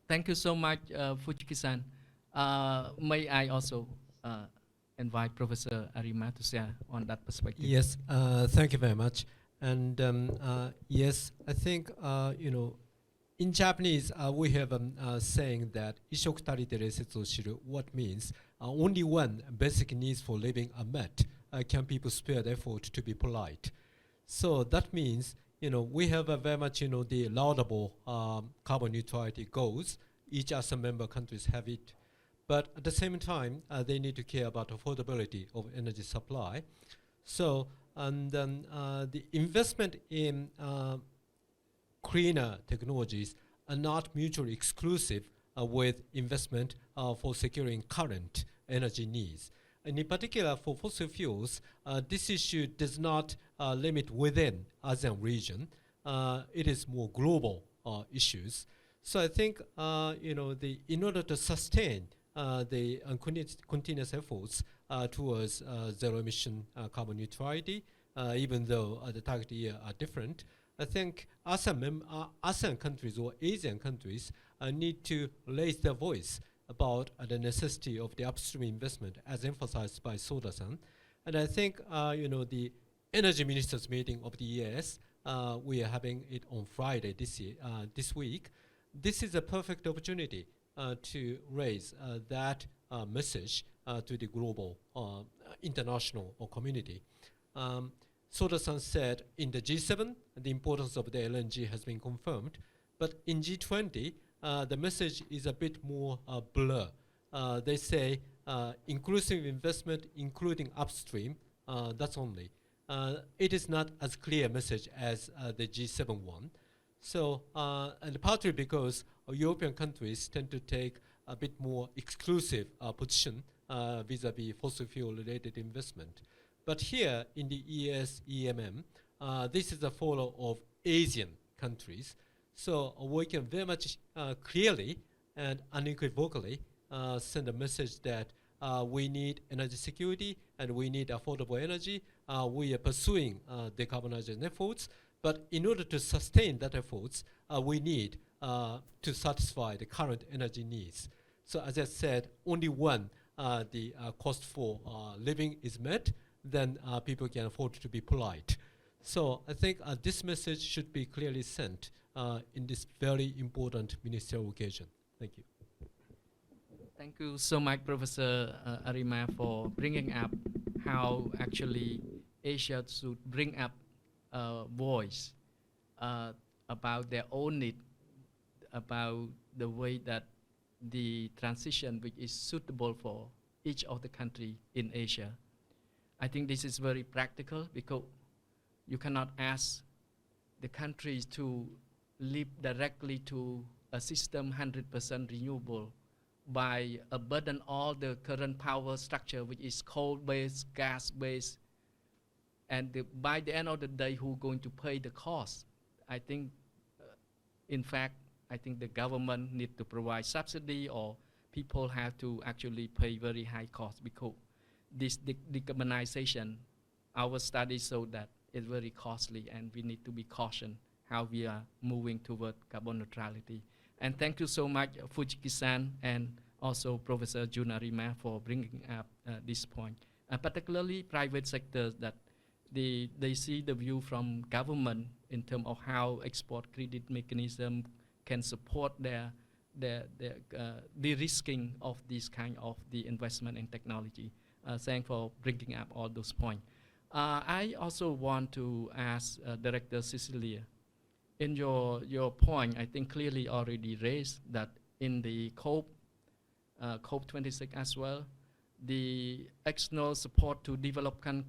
Thank you so much, Fujiki-san. May I also invite Professor Arima to share on that perspective? Yes, thank you very much. And yes, I think, in Japanese, we have a saying that "Ishoku tarite reisetsu shiru," what means only when basic needs for living are met, can people spare the effort to be polite. So that means, we have a very much, the laudable carbon neutrality goals. Each ASEAN member countries have it. But at the same time, they need to care about affordability of energy supply. So, and then the investment in cleaner technologies are not mutually exclusive with investment for securing current energy needs. And in particular, for fossil fuels, this issue does not limit within ASEAN region. It is more global issues. So I think, in order to sustain the continuous efforts towards zero emission carbon neutrality, even though the target year are different, I think ASEAN countries or Asian countries need to raise their voice about the necessity of the upstream investment, as emphasized by Soda-san. And I think, the energy ministers meeting of the EAS, we are having it on Friday this week. This is a perfect opportunity to raise that message to the global international community. Soda-san said in the G7, the importance of the LNG has been confirmed, but in G20, the message is a bit more blur. They say inclusive investment, including upstream, that's only. It is not as clear a message as the G7 one. So, and partly because European countries tend to take a bit more exclusive position vis-a-vis fossil fuel related investment. But here in the ES, EMM, this is a follow of Asian countries. So we can very much clearly and unequivocally send a message that we need energy security and we need affordable energy. We are pursuing decarbonization efforts, but in order to sustain that efforts, we need to satisfy the current energy needs. So as I said, only when the cost for living is met, then people can afford to be polite. So I think this message should be clearly sent in this very important ministerial occasion. Thank you. Thank you so much, Professor Arima, for bringing up how actually Asia should bring up voice about their own need, about the way that the transition which is suitable for each of the country in Asia. I think this is very practical because you cannot ask the countries to live directly to a system 100% renewable by burden all the current power structure which is coal-based, gas-based, and by the end of the day, who's going to pay the cost? I think, in fact, I think the government need to provide subsidy, or people have to actually pay very high cost because this decarbonization, our studies show that it's very costly, and we need to be cautious how we are moving toward carbon neutrality. And thank you so much, Fujiki-san, and also Professor Jun Arima for bringing up this point. Particularly private sectors, that they see the view from government in terms of how export credit mechanism can support their de-risking of this kind of the investment in technology. Thanks for bringing up all those points. I also want to ask Director Cecilia, in your point, I think clearly already raised that in the COP26 as well, the external support to developing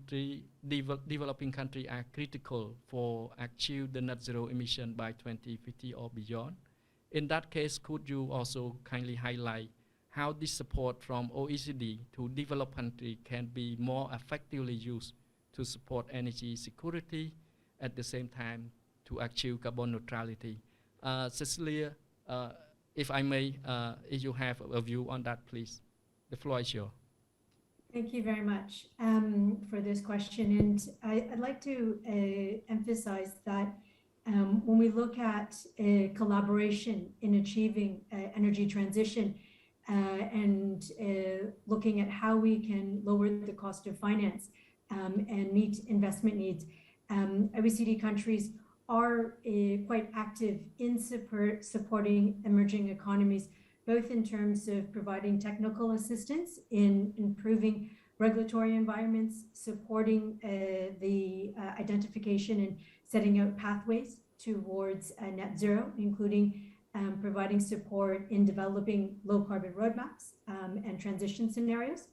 country are critical for achieve the net zero emission by 2050 or beyond. In that case, could you also kindly highlight how this support from OECD to developed country can be more effectively used to support energy security at the same time to achieve carbon neutrality? Cecilia, if I may, if you have a view on that, please. The floor is yours. Thank you very much for this question. And I'd like to emphasize that when we look at collaboration in achieving energy transition and looking at how we can lower the cost of finance and meet investment needs, OECD countries are quite active in supporting emerging economies, both in terms of providing technical assistance in improving regulatory environments, supporting the identification and setting out pathways towards net zero, including providing support in developing low carbon roadmaps and transition scenarios.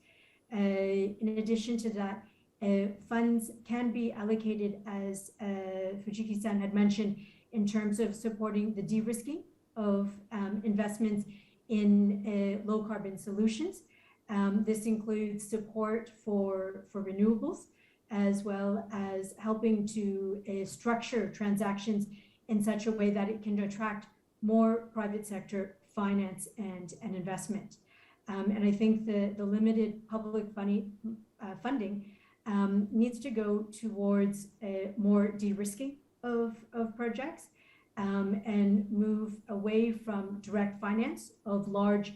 In addition to that, funds can be allocated, as Fujiki-san had mentioned, in terms of supporting the de-risking of investments in low carbon solutions. This includes support for renewables, as well as helping to structure transactions in such a way that it can attract more private sector finance and investment. And I think the limited public funding needs to go towards more de-risking of projects and move away from direct finance of large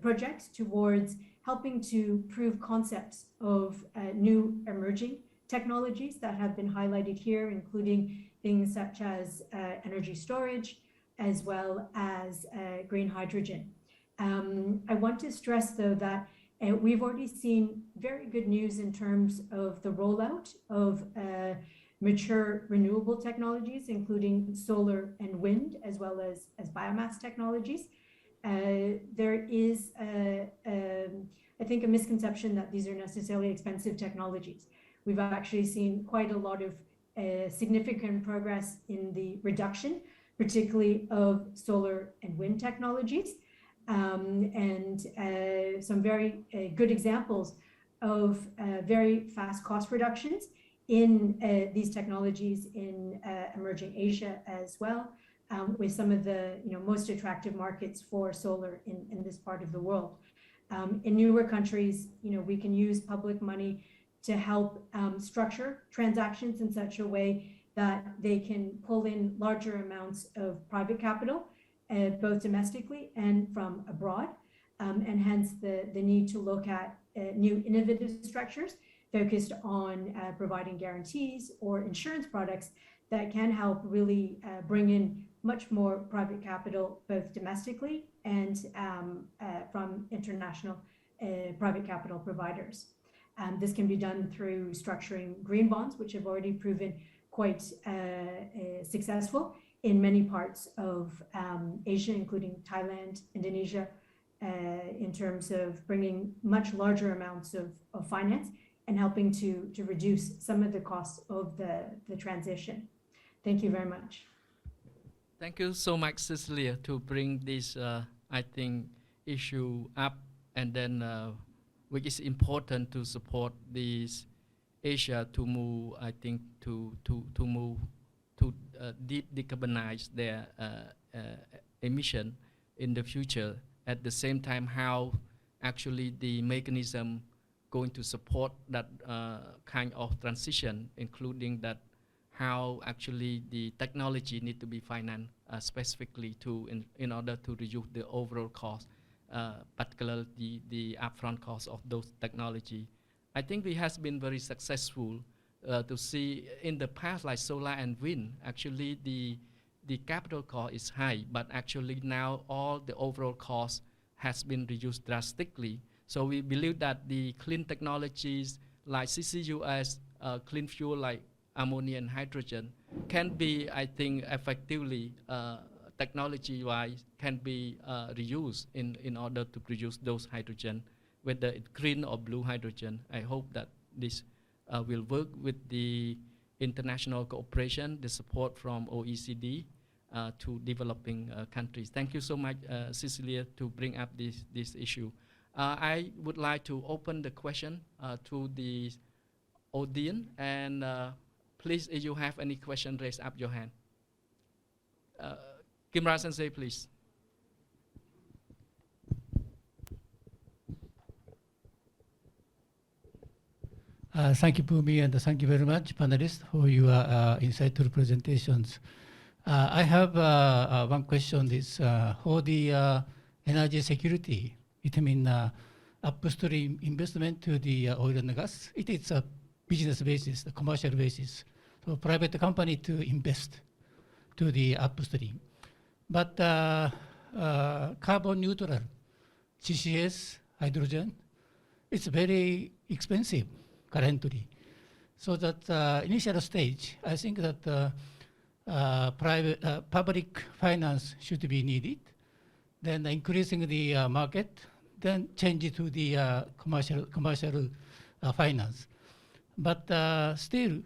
projects towards helping to prove concepts of new emerging technologies that have been highlighted here, including things such as energy storage, as well as green hydrogen. I want to stress, though, that we've already seen very good news in terms of the rollout of mature renewable technologies, including solar and wind, as well as biomass technologies. There is, I think, a misconception that these are necessarily expensive technologies. We've actually seen quite a lot of significant progress in the reduction, particularly of solar and wind technologies, and some very good examples of very fast cost reductions in these technologies in emerging Asia as well, with some of the most attractive markets for solar in this part of the world. In newer countries, we can use public money to help structure transactions in such a way that they can pull in larger amounts of private capital, both domestically and from abroad, and hence the need to look at new innovative structures focused on providing guarantees or insurance products that can help really bring in much more private capital, both domestically and from international private capital providers. This can be done through structuring green bonds, which have already proven quite successful in many parts of Asia, including Thailand, Indonesia, in terms of bringing much larger amounts of finance and helping to reduce some of the costs of the transition. Thank you very much. Thank you so much, Cecilia, to bring this, I think, issue up, and then which is important to support this Asia to move, I think, to move to decarbonize their emission in the future. At the same time, how actually the mechanism going to support that kind of transition, including that how actually the technology need to be financed specifically in order to reduce the overall cost, particularly the upfront cost of those technology. I think we has been very successful to see in the past, like solar and wind, actually the capital cost is high, but actually now all the overall cost has been reduced drastically. So we believe that the clean technologies like CCUS, clean fuel like ammonia and hydrogen can be, I think, effectively technology-wise can be reused in order to produce those hydrogen, whether it's green or blue hydrogen. I hope that this will work with the international cooperation, the support from OECD to developing countries. Thank you so much, Cecilia, to bring up this issue. I would like to open the question to the audience, and please, if you have any question, raise up your hand. Kimra Sensei, please. Thank you, Bhumi, and thank you very much, panelists, for your insightful presentations. I have one question. This for the energy security, it means upstream investment to the oil and gas. It is a business basis, a commercial basis. for private company to invest to the upstream. But carbon neutral, CCS, hydrogen, it's very expensive currently. So that initial stage, I think that public finance should be needed, then increasing the market, then change it to the commercial finance. But still,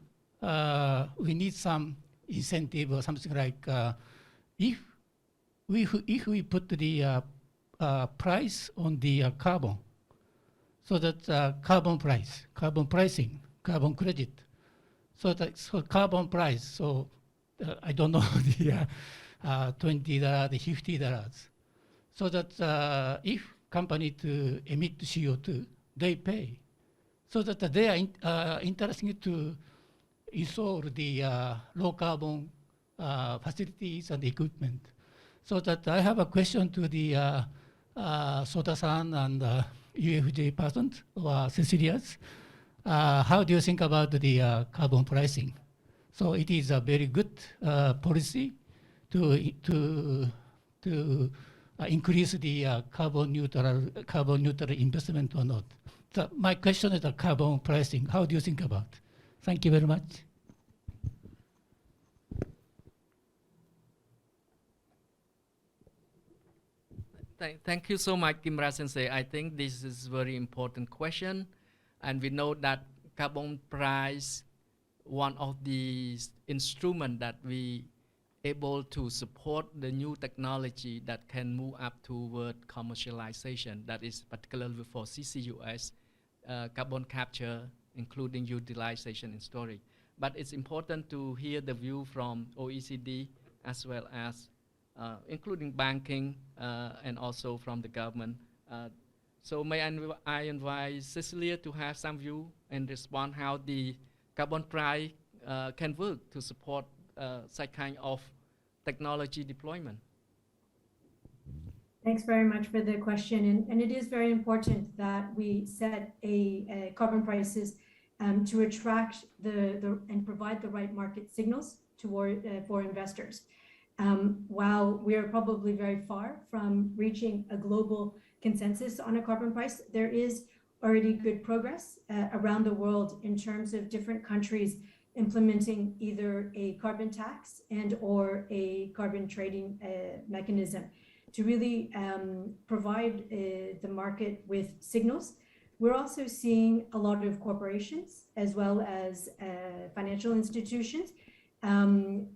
we need some incentive or something like if we put the price on the carbon, so that carbon pricing, carbon credit, so carbon price. So I don't know the $20, the $50, so that if company to emit CO2, they pay, so that they are interested to install the low carbon facilities and equipment. So that I have a question to the Soda-san and UFJ persons or Cecilia's. How do you think about the carbon pricing? So it is a very good policy to increase the carbon neutral investment or not. So my question is the carbon pricing. How do you think about? Thank you very much. Thank you so much, Kimra Sensei. I think this is a very important question. And we know that carbon price, one of the instruments that we able to support the new technology that can move up toward commercialization. That is particularly for CCUS, carbon capture, including utilization and storage. But it's important to hear the view from OECD as well as including banking and also from the government. So may I invite Cecilia to have some view and respond how the carbon price can work to support such kind of technology deployment. Thanks very much for the question. And it is very important that we set a carbon prices to attract and provide the right market signals for investors. While we are probably very far from reaching a global consensus on a carbon price, there is already good progress around the world in terms of different countries implementing either a carbon tax and or a carbon trading mechanism to really provide the market with signals. We're also seeing a lot of corporations as well as financial institutions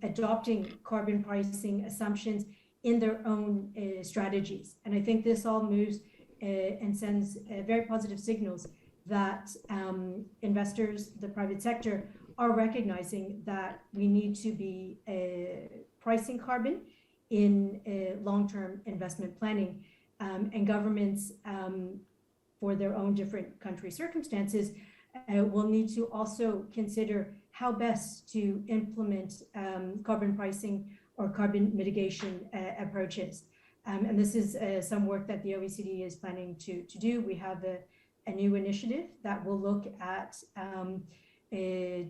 adopting carbon pricing assumptions in their own strategies. And I think this all moves and sends very positive signals that investors, the private sector, are recognizing that we need to be pricing carbon in long-term investment planning, and governments for their own different country circumstances will need to also consider how best to implement carbon pricing or carbon mitigation approaches. And this is some work that the OECD is planning to do. We have a new initiative that will look at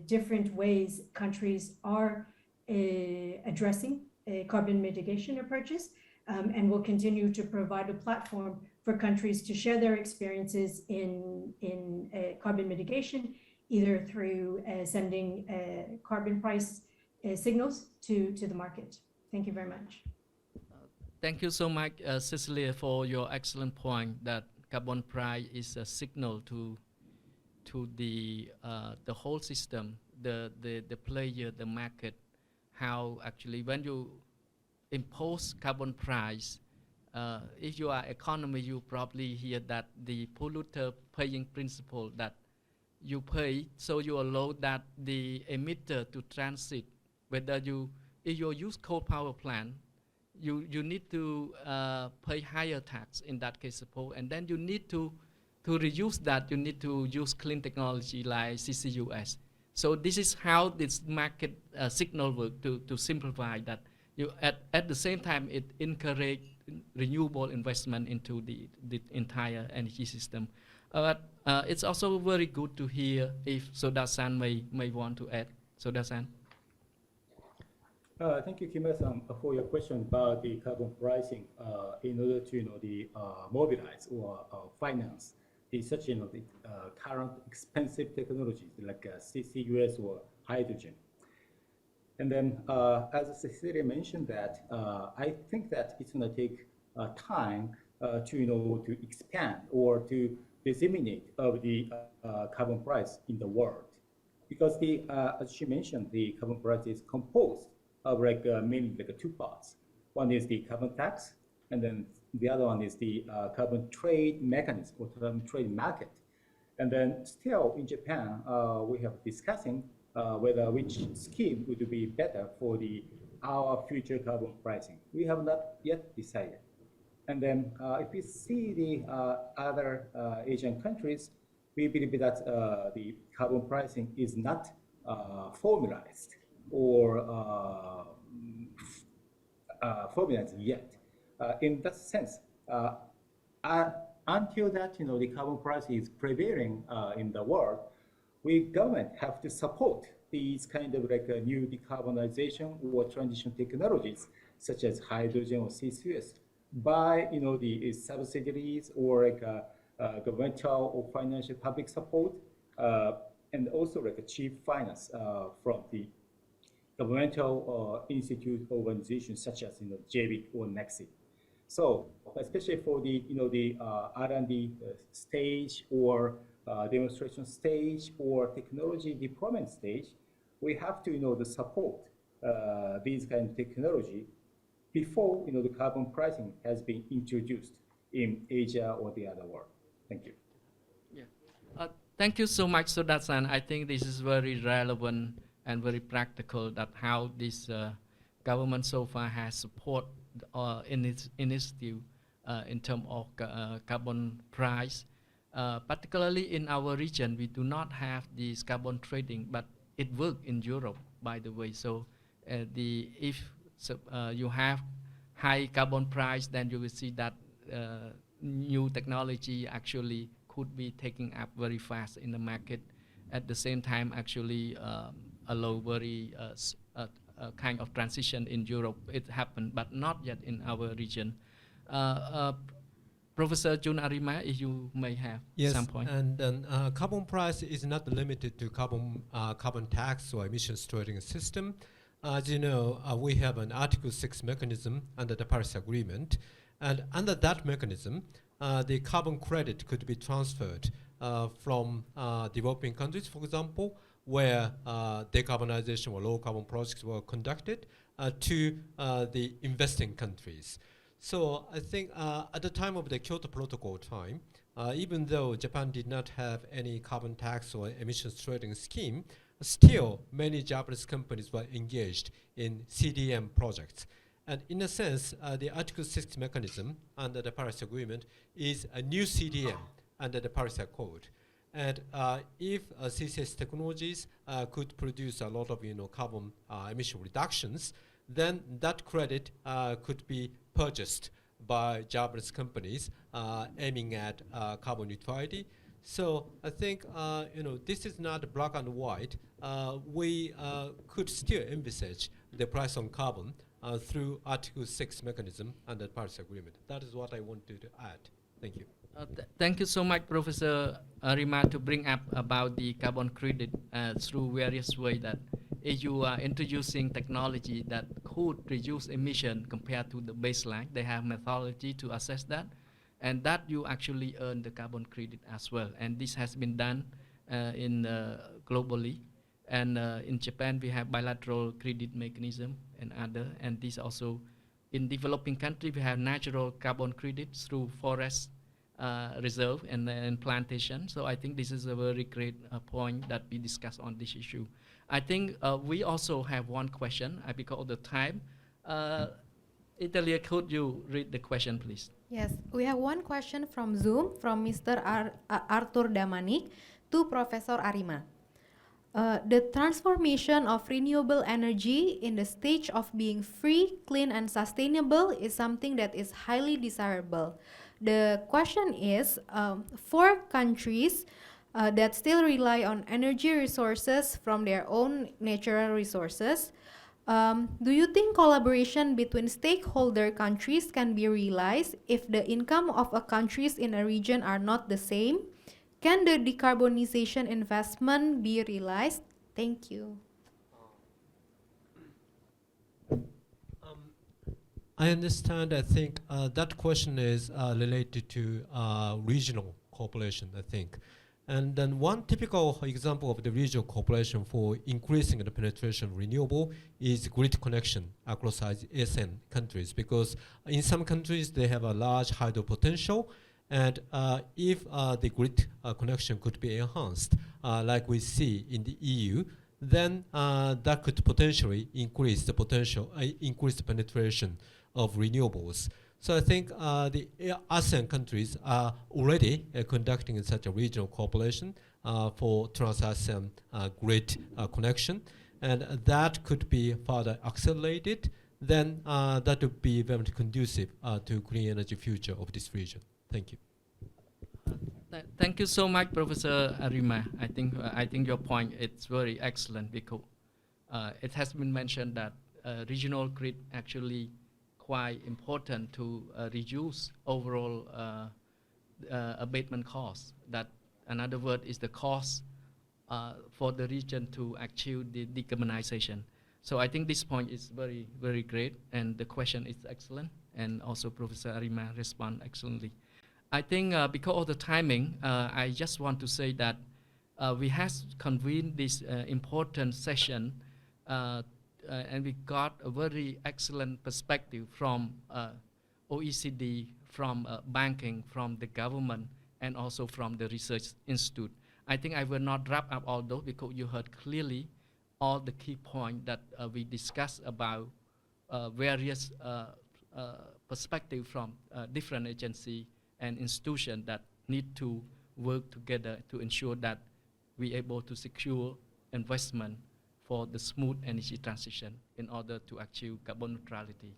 different ways countries are addressing carbon mitigation approaches, and will continue to provide a platform for countries to share their experiences in carbon mitigation, either through sending carbon price signals to the market. Thank you very much. Thank you so much, Cecilia, for your excellent point that carbon price is a signal to the whole system, the player, the market, how actually when you impose carbon price, if you are economy, you probably hear that the polluter paying principle, that you pay, so you allow that the emitter to transit, whether if you use coal power plant, you need to pay higher tax in that case, suppose, and then you need to reduce that, you need to use clean technology like CCUS. So this is how this market signal work to simplify that. You at the same time it encourage renewable investment into the entire energy system. But it's also very good to hear if Soda-san may want to add. Soda-san. Thank you, Kima-san, for your question about the carbon pricing in order to, mobilize or finance the such, the current expensive technologies like CCUS or hydrogen. And then, as Cecilia mentioned that, I think that it's going to take time to expand or to disseminate of the carbon price in the world, because as she mentioned, the carbon price is composed of mainly like two parts. One is the carbon tax, and then the other one is the carbon trade mechanism or carbon trade market. And then still in Japan, we have discussing whether which scheme would be better for our future carbon pricing. We have not yet decided. And then if we see the other Asian countries, we believe that the carbon pricing is not formalized or formalized yet. In that sense, until that, the carbon price is prevailing in the world, we government have to support these kind of like new decarbonization or transition technologies such as hydrogen or CCUS by the subsidies or like governmental or financial public support, and also like a cheap finance from the governmental institute organizations such as JBIC or NEXI. So especially for the R&D stage or demonstration stage or technology deployment stage, we have to the support these kind of technology before the carbon pricing has been introduced in Asia or the other world. Thank you. Yeah. Thank you so much, Sudasan. I think this is very relevant and very practical that how this government so far has support in its initiative in terms of carbon price. Particularly in our region, we do not have this carbon trading, but it works in Europe, by the way. So if you have high carbon price, then you will see that new technology actually could be taking up very fast in the market. At the same time, actually allow very kind of transition in Europe. It happened, but not yet in our region. Professor Jun Arima, if you may have some point. Yes, and then carbon price is not limited to carbon tax or emissions trading system. As you know, we have an Article 6 mechanism under the Paris Agreement, and under that mechanism, the carbon credit could be transferred from developing countries, for example, where decarbonization or low carbon projects were conducted, to the investing countries. So I think at the time of the Kyoto Protocol time, even though Japan did not have any carbon tax or emissions trading scheme, still many Japanese companies were engaged in CDM projects. And in a sense, the Article 6 mechanism under the Paris Agreement is a new CDM under the Paris Accord. And if CCS technologies could produce a lot of carbon emission reductions, then that credit could be purchased by Japanese companies aiming at carbon neutrality. So I think this is not black and white. We could still envisage the price on carbon through Article 6 mechanism under the Paris Agreement. That is what I wanted to add. Thank you. Thank you so much, Professor Arima, to bring up about the carbon credit through various ways that if you are introducing technology that could reduce emission compared to the baseline, they have methodology to assess that, and that you actually earn the carbon credit as well. And this has been done globally. And in Japan, we have bilateral credit mechanism and other. And this also, in developing countries, we have natural carbon credits through forest reserve and plantation. So I think this is a very great point that we discussed on this issue. I think we also have one question because of the time. Italia, could you read the question, please? Yes, we have one question from Zoom from Mr. Arthur Damanik to Professor Arima. The transformation of renewable energy in the stage of being free, clean, and sustainable is something that is highly desirable. The question is, for countries that still rely on energy resources from their own natural resources, Do you think collaboration between stakeholder countries can be realized if the income of a countries in a region are not the same? Can the decarbonization investment be realized? Thank you. I understand. I think that question is related to regional cooperation, I think. And then one typical example of the regional cooperation for increasing the penetration of renewable is grid connection across ASEAN countries, because in some countries they have a large hydro potential, and if the grid connection could be enhanced, like we see in the EU, then that could potentially increase the potential, increase the penetration of renewables. So I think the ASEAN countries are already conducting such a regional cooperation for trans-ASEAN grid connection, and that could be further accelerated. Then that would be very conducive to clean energy future of this region. Thank you. Thank you so much, Professor Arima. I think your point is very excellent, because it has been mentioned that regional grid actually quite important to reduce overall abatement costs. That another word is the cost for the region to achieve the decarbonization. So I think this point is very, very great, and the question is excellent, and also Professor Arima respond excellently. I think because of the timing, I just want to say that we have convened this important session, and we got a very excellent perspective from OECD, from banking, from the government, and also from the research institute. I think I will not wrap up all those, because you heard clearly all the key points that we discussed about various perspectives from different agencies and institutions that need to work together to ensure that we're able to secure investment for the smooth energy transition in order to achieve carbon neutrality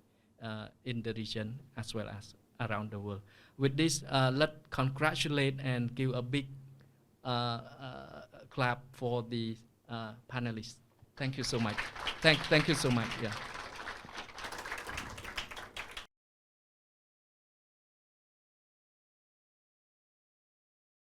in the region as well as around the world. With this, let's congratulate and give a big clap for the panelists. Thank you so much. Thank you so much. Yeah.